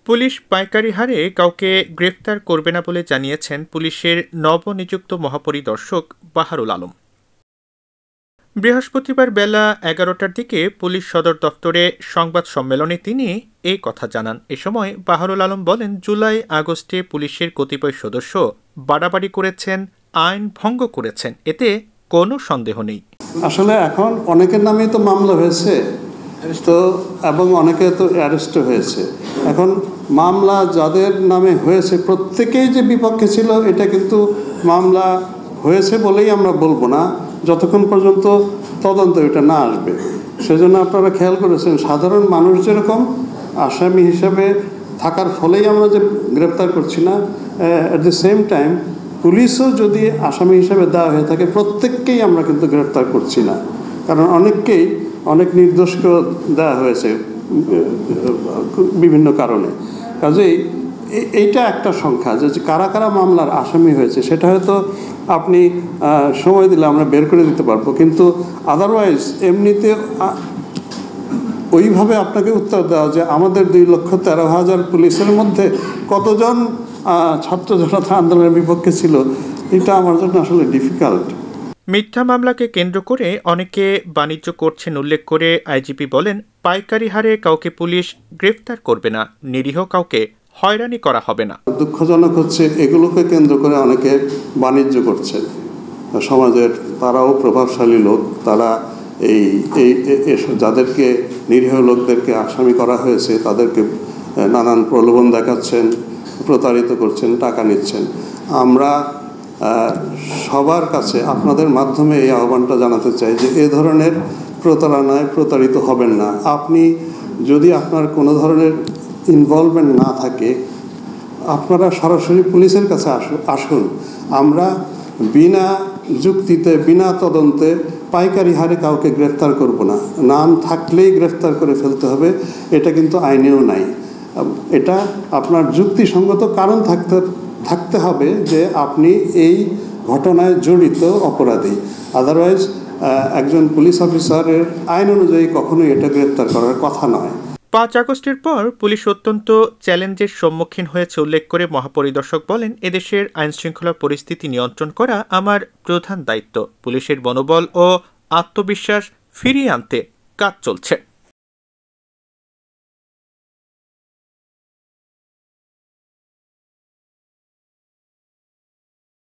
Police পাইকারি হারে কাউকে গ্রেফতার করবে না বলে জানিয়েছেন পুলিশের নবনিযুক্ত মহাপরিদর্শক বাহারুল আলম। বৃহস্পতিবার বেলা 11টার দিকে পুলিশ সদর দফতরে সংবাদ সম্মেলনে তিনি এই কথা জানান। এ সময় বাহারুল আলম বলেন, জুলাই আগস্টে পুলিশের কতিপয় সদস্য বাড়াবাড়ি করেছেন, আইন ভঙ্গ করেছেন, এতে কোনো সন্দেহ নেই। আসলে এখন অনেকের নামেই তো মামলা হয়েছে, তো এবং অনেকে তো অ্যারেস্ট হয়েছে। এখন মামলা যাদের নামে হয়েছে প্রত্যেকেই যে বিপক্ষে ছিল এটা কিন্তু মামলা হয়েছে বলেই আমরা বলবো না যতক্ষণ পর্যন্ত তদন্ত এটা না আসবে। সেজন্য আপনারা খেয়াল করেছেন সাধারণ মানুষ যেরকম আসামি হিসেবে থাকার ফলেই আমরা যে গ্রেপ্তার করছি না, অ্যাট দ্য সেম টাইম পুলিশও যদি আসামি হিসেবে দেওয়া হয়ে থাকে প্রত্যেককেই আমরা কিন্তু গ্রেপ্তার করছি না, কারণ অনেককেই অনেক নির্দোষকেও দেওয়া হয়েছে বিভিন্ন কারণে। কাজেই এইটা একটা সংখ্যা যে কারা কারা মামলার আসামি হয়েছে সেটা হয়তো আপনি সময় দিলে আমরা বের করে দিতে পারবো, কিন্তু আদারওয়াইজ এমনিতে ওইভাবে আপনাকে উত্তর দেওয়া যে আমাদের 2,13,000 পুলিশের মধ্যে কতজন ছাত্র জনতা আন্দোলনের বিপক্ষে ছিল, এটা আমার জন্য আসলে ডিফিকাল্ট। মিথ্যা মামলাকে কেন্দ্র করে অনেকে বাণিজ্য করছেন উল্লেখ করে আইজিপি বলেন, পাইকারি হারে কাউকে পুলিশ গ্রেফতার করবে না, নিরীহ কাউকে হয়রানি করা হবে না। দুঃখজনক হচ্ছে এগুলোকে কেন্দ্র করে অনেকে বাণিজ্য করছে সমাজের, তারাও প্রভাবশালী লোক, তারা এই যাদেরকে নিরীহ লোকদেরকে আসামি করা হয়েছে তাদেরকে নানান প্রলোভন দেখাচ্ছেন, প্রতারিত করছেন, টাকা নিচ্ছেন। আমরা সবার কাছে আপনাদের মাধ্যমে এই আহ্বানটা জানাতে চাই যে এ ধরনের প্রতারণায় প্রতারিত হবেন না। আপনি যদি আপনার কোনো ধরনের ইনভলভমেন্ট না থাকে আপনারা সরাসরি পুলিশের কাছে আসুন। আমরা বিনা যুক্তিতে বিনা তদন্তে পাইকারি হারে কাউকে গ্রেফতার করব না, নাম থাকলেই গ্রেফতার করে ফেলতে হবে, এটা কিন্তু আইনেও নাই। এটা আপনার যুক্তিসঙ্গত কারণ থাকতে হবে যে আপনি এই ঘটনায় জড়িত অপরাধী, আদারওয়াইজ একজন পুলিশ অফিসারের আইন অনুযায়ী কখনোই এটা গ্রেফতার করার কথা নয়। 5 আগস্টের পর পুলিশ অত্যন্ত চ্যালেঞ্জের সম্মুখীন হয়েছে উল্লেখ করে মহাপরিদর্শক বলেন, এদেশের আইনশৃঙ্খলা পরিস্থিতি নিয়ন্ত্রণ করা আমার প্রধান দায়িত্ব। পুলিশের মনোবল ও আত্মবিশ্বাস ফিরিয়ে আনতে কাজ চলছে।